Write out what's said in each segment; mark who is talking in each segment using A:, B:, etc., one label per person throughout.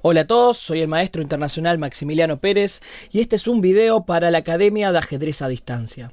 A: Hola a todos, soy el maestro internacional Maximiliano Pérez y este es un video para la Academia de Ajedrez a Distancia.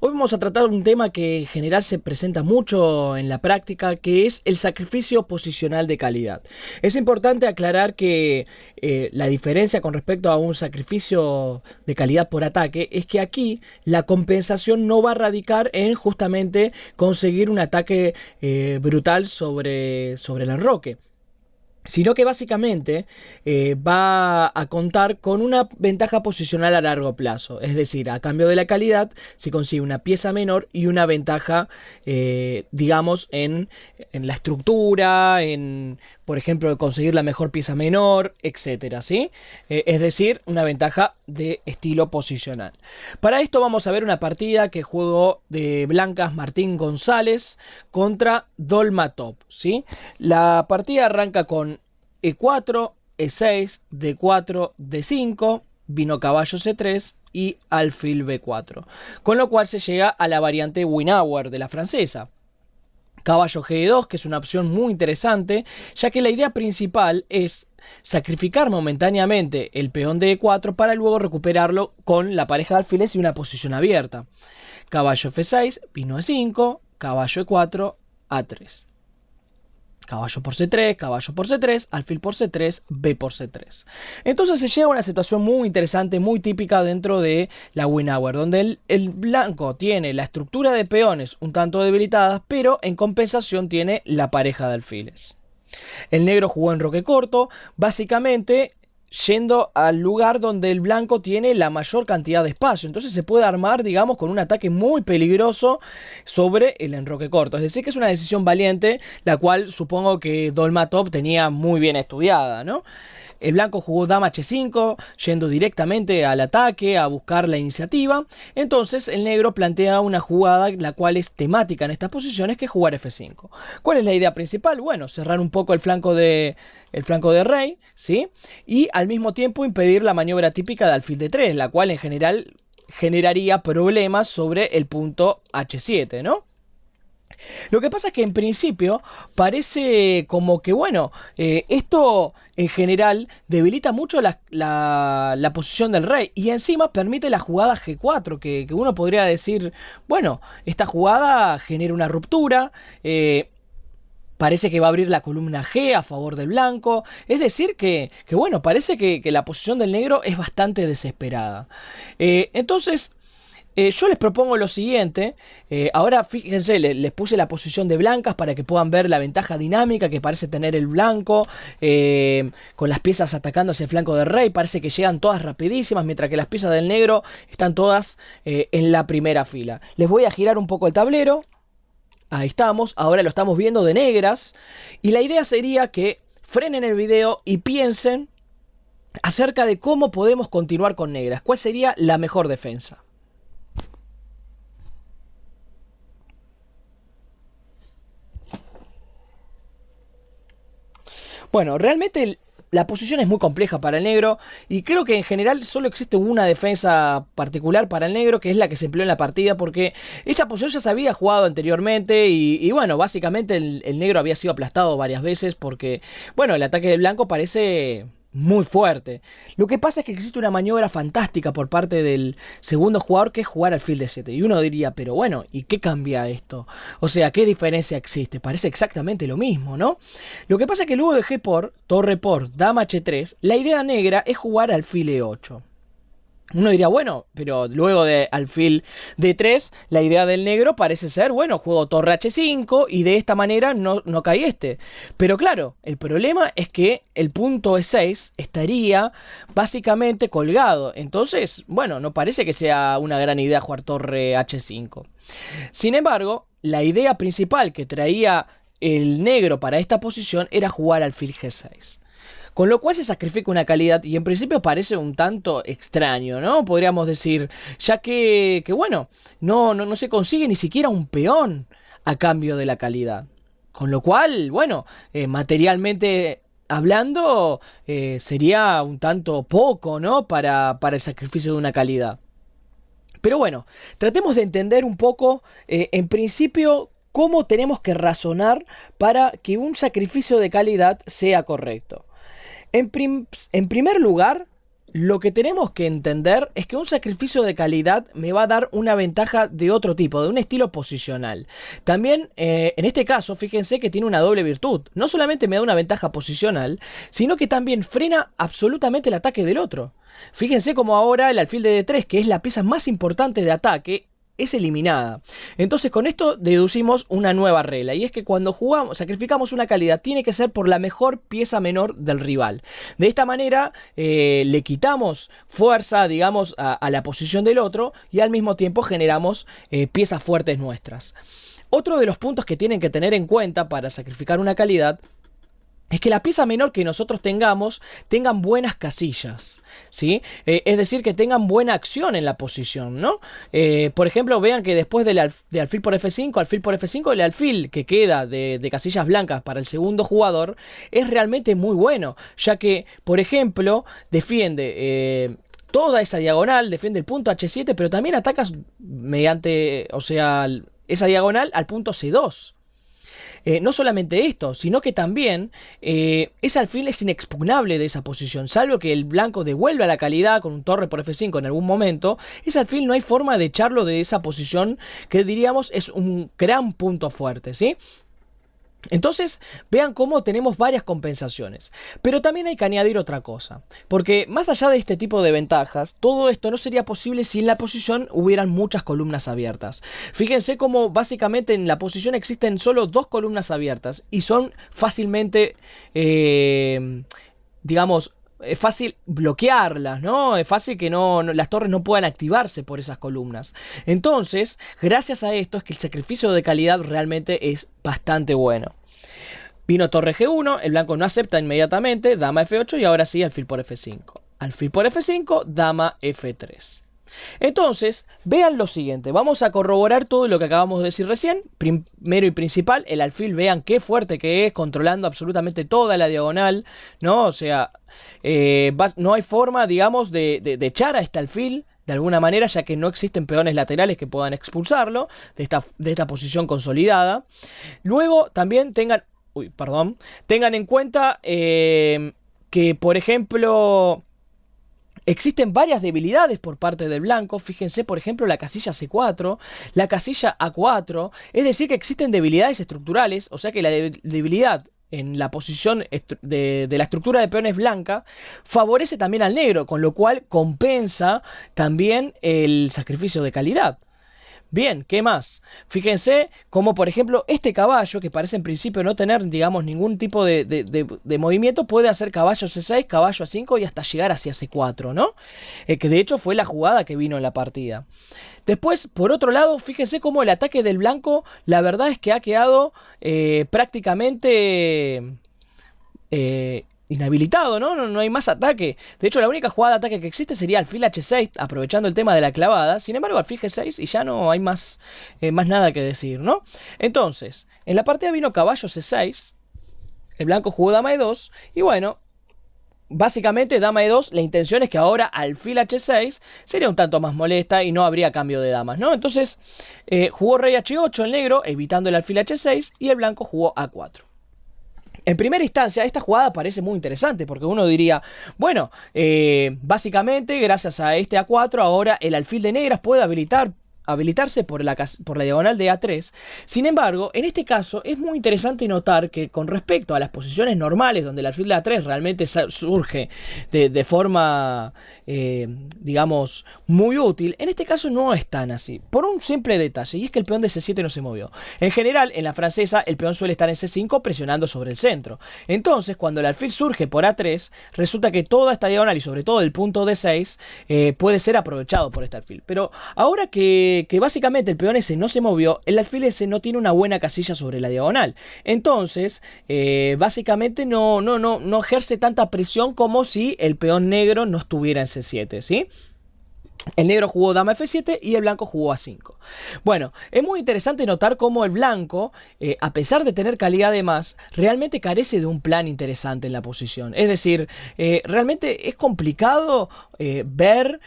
A: Hoy vamos a tratar un tema que en general se presenta mucho en la práctica, que es el sacrificio posicional de calidad. Es importante aclarar que la diferencia con respecto a un sacrificio de calidad por ataque es que aquí la compensación no va a radicar en justamente conseguir un ataque brutal sobre el enroque, sino que básicamente va a contar con una ventaja posicional a largo plazo. Es decir, a cambio de la calidad se consigue una pieza menor y una ventaja, digamos, en la estructura, por ejemplo, conseguir la mejor pieza menor, etcétera, ¿sí? Es decir, una ventaja de estilo posicional. Para esto vamos a ver una partida que juego de blancas Martín González contra Dolmatov, ¿sí? La partida arranca con E4, E6, D4, D5, vino caballo C3 y alfil B4, con lo cual se llega a la variante Winauer de la francesa. Caballo G2, que es una opción muy interesante, ya que la idea principal es sacrificar momentáneamente el peón de E4 para luego recuperarlo con la pareja de alfiles y una posición abierta. Caballo F6, vino E5, caballo E4, A3. Caballo por C3, caballo por C3, alfil por C3, B por C3. Entonces se llega a una situación muy interesante, muy típica dentro de la Winauer, donde el blanco tiene la estructura de peones un tanto debilitadas, pero en compensación tiene la pareja de alfiles. El negro jugó en roque corto, básicamente yendo al lugar donde el blanco tiene la mayor cantidad de espacio. Entonces se puede armar, digamos, con un ataque muy peligroso sobre el enroque corto. Es decir, que es una decisión valiente, la cual supongo que Dolmatov tenía muy bien estudiada, ¿no? El blanco jugó dama H5, yendo directamente al ataque, a buscar la iniciativa. Entonces el negro plantea una jugada la cual es temática en estas posiciones, que es jugar F5. ¿Cuál es la idea principal? Bueno, cerrar un poco el flanco de rey, ¿sí? Y al mismo tiempo impedir la maniobra típica de alfil D3, la cual en general generaría problemas sobre el punto H7, ¿no? Lo que pasa es que en principio parece como que, bueno, esto en general debilita mucho la posición del rey y encima permite la jugada G4, que uno podría decir, bueno, esta jugada genera una ruptura, parece que va a abrir la columna G a favor del blanco. Es decir que bueno, parece que la posición del negro es bastante desesperada. Entonces yo les propongo lo siguiente. Ahora fíjense, les puse la posición de blancas para que puedan ver la ventaja dinámica que parece tener el blanco, con las piezas atacando hacia el flanco del rey. Parece que llegan todas rapidísimas, mientras que las piezas del negro están todas en la primera fila. Les voy a girar un poco el tablero. Ahí estamos, ahora lo estamos viendo de negras. Y la idea sería que frenen el video y piensen acerca de cómo podemos continuar con negras. ¿Cuál sería la mejor defensa? Bueno, realmente la posición es muy compleja para el negro y creo que en general solo existe una defensa particular para el negro, que es la que se empleó en la partida, porque esta posición ya se había jugado anteriormente y bueno, básicamente el negro había sido aplastado varias veces porque, bueno, el ataque del blanco parece muy fuerte. Lo que pasa es que existe una maniobra fantástica por parte del segundo jugador, que es jugar alfil D7. Y uno diría, pero bueno, ¿y qué cambia esto? O sea, ¿qué diferencia existe? Parece exactamente lo mismo, ¿no? Lo que pasa es que luego de G por, torre por, dama H3, la idea negra es jugar alfil E8. Uno diría, bueno, pero luego de alfil D3, la idea del negro parece ser, bueno, juego torre H5 y de esta manera no cae este. Pero claro, el problema es que el punto E6 estaría básicamente colgado. Entonces, bueno, no parece que sea una gran idea jugar torre H5. Sin embargo, la idea principal que traía el negro para esta posición era jugar alfil G6. Con lo cual se sacrifica una calidad y en principio parece un tanto extraño, ¿no? Podríamos decir, ya que bueno, no se consigue ni siquiera un peón a cambio de la calidad. Con lo cual, bueno, materialmente hablando, sería un tanto poco, ¿no? Para el sacrificio de una calidad. Pero bueno, tratemos de entender un poco, en principio, cómo tenemos que razonar para que un sacrificio de calidad sea correcto. En primer lugar, lo que tenemos que entender es que un sacrificio de calidad me va a dar una ventaja de otro tipo, de un estilo posicional. También, en este caso, fíjense que tiene una doble virtud. No solamente me da una ventaja posicional, sino que también frena absolutamente el ataque del otro. Fíjense como ahora el alfil de D3, que es la pieza más importante de ataque, es eliminada. Entonces con esto deducimos una nueva regla, y es que cuando sacrificamos una calidad tiene que ser por la mejor pieza menor del rival. De esta manera le quitamos fuerza, digamos, a la posición del otro, y al mismo tiempo generamos piezas fuertes nuestras. Otro de los puntos que tienen que tener en cuenta para sacrificar una calidad es que la pieza menor que nosotros tengan buenas casillas, ¿sí? Es decir, que tengan buena acción en la posición, ¿no? Por ejemplo, vean que después de alfil por F5, el alfil que queda de casillas blancas para el segundo jugador es realmente muy bueno, ya que, por ejemplo, defiende toda esa diagonal, defiende el punto H7, pero también atacas mediante, o sea, esa diagonal al punto C2. No solamente esto, sino que también ese alfil es inexpugnable de esa posición, salvo que el blanco devuelva la calidad con un torre por F5 en algún momento. Ese alfil no hay forma de echarlo de esa posición, que diríamos es un gran punto fuerte, ¿sí? Entonces, vean cómo tenemos varias compensaciones. Pero también hay que añadir otra cosa, porque más allá de este tipo de ventajas, todo esto no sería posible si en la posición hubieran muchas columnas abiertas. Fíjense cómo básicamente en la posición existen solo dos columnas abiertas, y son fácilmente, digamos, es fácil bloquearlas, ¿no? Es fácil que las torres no puedan activarse por esas columnas. Entonces, gracias a esto es que el sacrificio de calidad realmente es bastante bueno. Vino torre G1, el blanco no acepta inmediatamente, dama F8 y ahora sí alfil por F5. Alfil por F5, dama F3. Entonces, vean lo siguiente, vamos a corroborar todo lo que acabamos de decir recién. Primero y principal, el alfil, vean qué fuerte que es, controlando absolutamente toda la diagonal, ¿no? O sea, no hay forma, digamos, de echar a este alfil de alguna manera, ya que no existen peones laterales que puedan expulsarlo de esta posición consolidada. Luego, también tengan en cuenta que, por ejemplo, existen varias debilidades por parte del blanco. Fíjense, por ejemplo, la casilla C4, la casilla A4. Es decir, que existen debilidades estructurales, o sea que la debilidad en la posición de la estructura de peones blanca favorece también al negro, con lo cual compensa también el sacrificio de calidad. Bien, ¿qué más? Fíjense como, por ejemplo, este caballo, que parece en principio no tener, digamos, ningún tipo de movimiento, puede hacer caballo C6, caballo A5 y hasta llegar hacia C4, ¿no? Que de hecho fue la jugada que vino en la partida. Después, por otro lado, fíjense cómo el ataque del blanco, la verdad es que ha quedado prácticamente inhabilitado, ¿no? No hay más ataque. De hecho, la única jugada de ataque que existe sería alfil H6, aprovechando el tema de la clavada. Sin embargo, alfil G6 y ya no hay más nada que decir, ¿no? Entonces, en la partida vino caballo C6, el blanco jugó dama E2, y bueno, básicamente dama E2, la intención es que ahora alfil H6 sería un tanto más molesta y no habría cambio de damas, ¿no? Entonces, jugó rey H8 el negro, evitando el alfil H6, y el blanco jugó A4. En primera instancia, esta jugada parece muy interesante, porque uno diría, bueno, básicamente, gracias a este A4, ahora el alfil de negras puede habilitarse por la diagonal de A3. Sin embargo, en este caso es muy interesante notar que con respecto a las posiciones normales, donde el alfil de A3 realmente surge de forma, digamos, muy útil, en este caso no es tan así, por un simple detalle, y es que el peón de C7 no se movió. En general, en la francesa, el peón suele estar en C5 presionando sobre el centro. Entonces, cuando el alfil surge por A3, resulta que toda esta diagonal y sobre todo el punto D6 puede ser aprovechado por este alfil. Pero ahora que básicamente el peón ese no se movió, el alfil ese no tiene una buena casilla sobre la diagonal. Entonces, básicamente no ejerce tanta presión como si el peón negro no estuviera en C7, ¿sí? El negro jugó dama F7 y el blanco jugó A5. Bueno, es muy interesante notar cómo el blanco, a pesar de tener calidad de más, realmente carece de un plan interesante en la posición. Es decir, realmente es complicado ver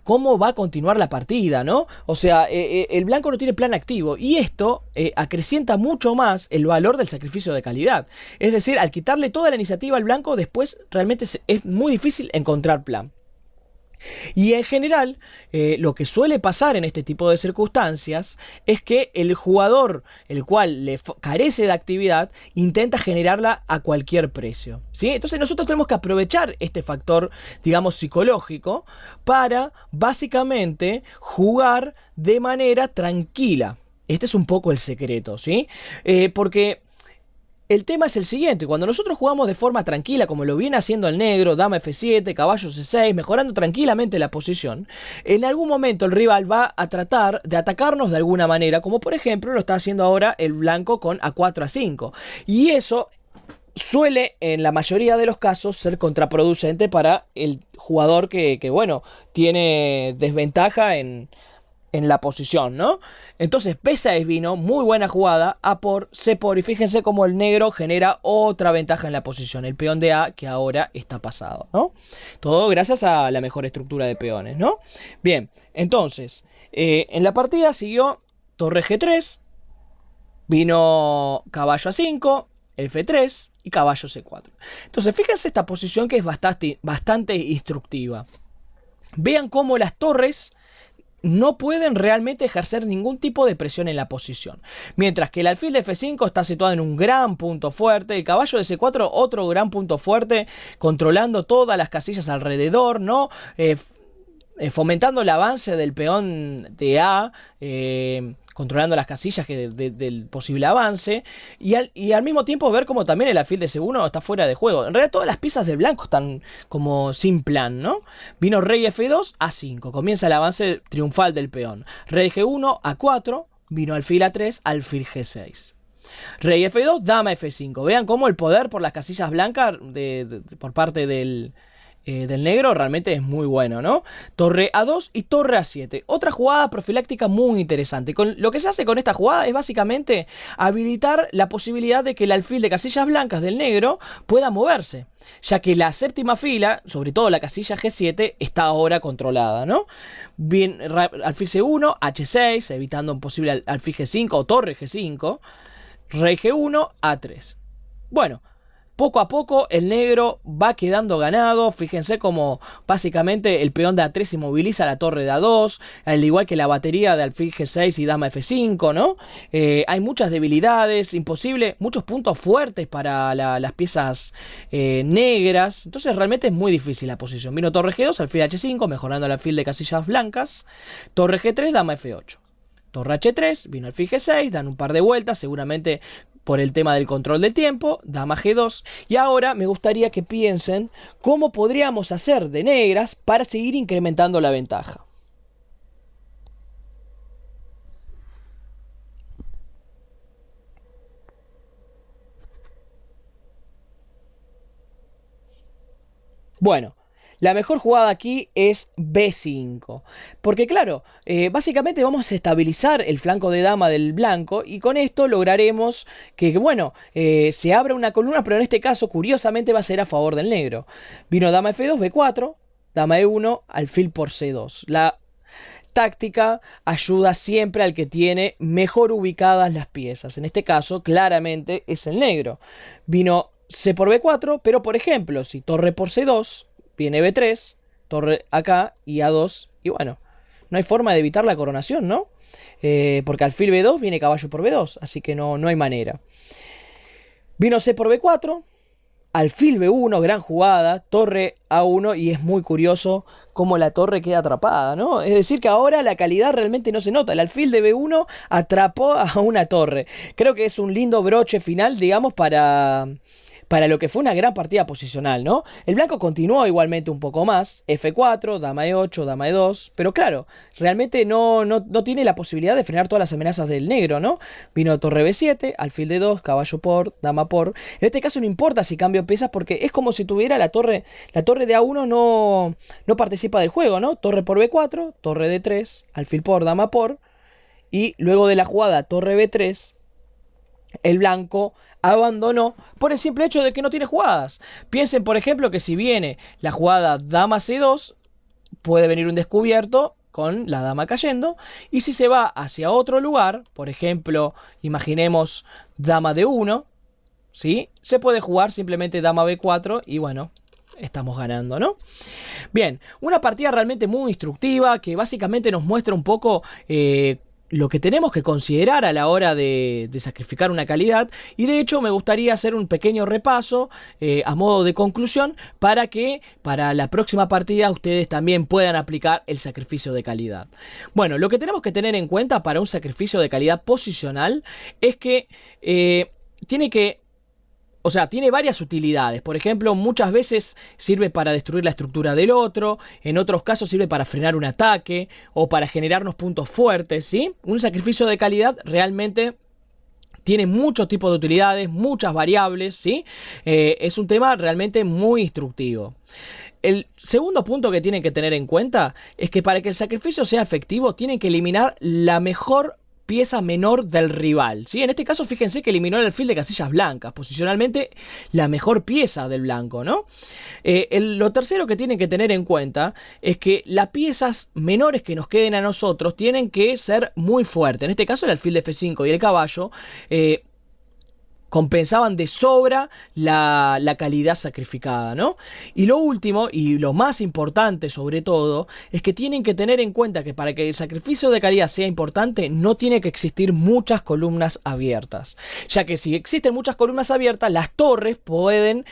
A: cómo va a continuar la partida, ¿no? O sea, el blanco no tiene plan activo y esto acrecienta mucho más el valor del sacrificio de calidad. Es decir, al quitarle toda la iniciativa al blanco, después realmente es muy difícil encontrar plan. Y en general, lo que suele pasar en este tipo de circunstancias es que el jugador, el cual carece de actividad, intenta generarla a cualquier precio, ¿sí? Entonces nosotros tenemos que aprovechar este factor, digamos, psicológico para básicamente jugar de manera tranquila. Este es un poco el secreto, ¿sí? Porque el tema es el siguiente: cuando nosotros jugamos de forma tranquila, como lo viene haciendo el negro, dama F7, caballo C6, mejorando tranquilamente la posición, en algún momento el rival va a tratar de atacarnos de alguna manera, como por ejemplo lo está haciendo ahora el blanco con A4, A5. Y eso suele, en la mayoría de los casos, ser contraproducente para el jugador que bueno, tiene desventaja en la posición, ¿no? Entonces B6 vino, muy buena jugada, A por, C por, y fíjense cómo el negro genera otra ventaja en la posición, el peón de A que ahora está pasado, ¿no? Todo gracias a la mejor estructura de peones, ¿no? Bien, entonces, en la partida siguió torre G3, vino caballo A5, F3 y caballo C4. Entonces, fíjense esta posición que es bastante instructiva. Vean cómo las torres no pueden realmente ejercer ningún tipo de presión en la posición. Mientras que el alfil de F5 está situado en un gran punto fuerte, el caballo de C4 otro gran punto fuerte, controlando todas las casillas alrededor, ¿no? Fomentando el avance del peón de A, controlando las casillas del posible avance, y al mismo tiempo ver como también el alfil de C1 está fuera de juego. En realidad todas las piezas del blanco están como sin plan, ¿no? Vino rey F2, A5, comienza el avance triunfal del peón. Rey G1, A4, vino alfil A3, alfil G6. Rey F2, dama F5. Vean cómo el poder por las casillas blancas por parte del negro realmente es muy bueno, ¿no? Torre A2 y torre A7. Otra jugada profiláctica muy interesante. Lo que se hace con esta jugada es básicamente habilitar la posibilidad de que el alfil de casillas blancas del negro pueda moverse, ya que la séptima fila, sobre todo la casilla G7, está ahora controlada, ¿no? Bien, alfil C1, H6, evitando un posible alfil G5 o torre G5. Rey G1, A3. Bueno, poco a poco el negro va quedando ganado. Fíjense como básicamente el peón de A3 inmoviliza la torre de A2, al igual que la batería de alfil G6 y dama F5, ¿no? Hay muchas debilidades, muchos puntos fuertes para las piezas negras. Entonces realmente es muy difícil la posición. Vino torre G2, alfil H5, mejorando el alfil de casillas blancas. Torre G3, dama F8. Torre H3, vino alfil G6, dan un par de vueltas, seguramente por el tema del control del tiempo, dama G2, y ahora me gustaría que piensen cómo podríamos hacer de negras para seguir incrementando la ventaja. Bueno, la mejor jugada aquí es B5, porque claro, básicamente vamos a estabilizar el flanco de dama del blanco y con esto lograremos que, bueno, se abra una columna, pero en este caso curiosamente va a ser a favor del negro. Vino dama F2, B4, dama E1, alfil por C2. La táctica ayuda siempre al que tiene mejor ubicadas las piezas. En este caso, claramente es el negro. Vino C por B4, pero por ejemplo, si torre por C2, viene B3, torre acá y A2, y bueno, no hay forma de evitar la coronación, ¿no? Porque alfil B2 viene caballo por B2, así que no hay manera. Vino C por B4, alfil B1, gran jugada, torre A1, y es muy curioso cómo la torre queda atrapada, ¿no? Es decir, que ahora la calidad realmente no se nota. El alfil de B1 atrapó a una torre. Creo que es un lindo broche final, digamos, para para lo que fue una gran partida posicional, ¿no? El blanco continuó igualmente un poco más, F4, dama E8, dama E2, pero claro, realmente no tiene la posibilidad de frenar todas las amenazas del negro, ¿no? Vino torre B7, alfil D2, caballo por, dama por. En este caso no importa si cambio piezas porque es como si tuviera la torre de A1 no participa del juego, ¿no? Torre por B4, torre D3, alfil por, dama por, y luego de la jugada torre B3, el blanco abandonó por el simple hecho de que no tiene jugadas. Piensen, por ejemplo, que si viene la jugada dama C2, puede venir un descubierto con la dama cayendo. Y si se va hacia otro lugar, por ejemplo, imaginemos dama D1, ¿sí? Se puede jugar simplemente dama B4 y bueno, estamos ganando, ¿no? Bien, una partida realmente muy instructiva que básicamente nos muestra un poco lo que tenemos que considerar a la hora de sacrificar una calidad, y de hecho me gustaría hacer un pequeño repaso a modo de conclusión para que para la próxima partida ustedes también puedan aplicar el sacrificio de calidad. Bueno, lo que tenemos que tener en cuenta para un sacrificio de calidad posicional es que tiene varias utilidades. Por ejemplo, muchas veces sirve para destruir la estructura del otro. En otros casos sirve para frenar un ataque o para generarnos puntos fuertes, ¿sí? Un sacrificio de calidad realmente tiene muchos tipos de utilidades, muchas variables, ¿sí? Es un tema realmente muy instructivo. El segundo punto que tienen que tener en cuenta es que para que el sacrificio sea efectivo tienen que eliminar la mejor pieza menor del rival, ¿sí? En este caso fíjense que eliminó el alfil de casillas blancas, posicionalmente la mejor pieza del blanco, ¿no? Lo tercero que tienen que tener en cuenta es que las piezas menores que nos queden a nosotros tienen que ser muy fuertes. En este caso el alfil de F5 y el caballo compensaban de sobra la calidad sacrificada, ¿no? Y lo último, y lo más importante sobre todo, es que tienen que tener en cuenta que para que el sacrificio de calidad sea importante, no tiene que existir muchas columnas abiertas. Ya que si existen muchas columnas abiertas, las torres pueden,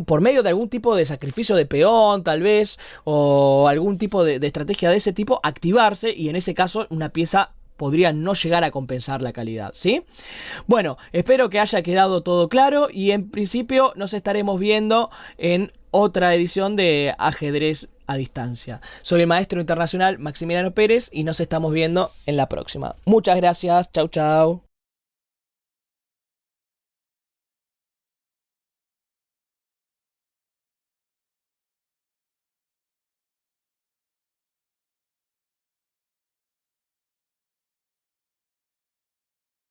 A: por medio de algún tipo de sacrificio de peón, tal vez, o algún tipo de estrategia de ese tipo, activarse, y en ese caso una pieza podría no llegar a compensar la calidad, ¿sí? Bueno, espero que haya quedado todo claro y en principio nos estaremos viendo en otra edición de Ajedrez a Distancia. Soy el maestro internacional Maximiliano Pérez y nos estamos viendo en la próxima. Muchas gracias, chau chau.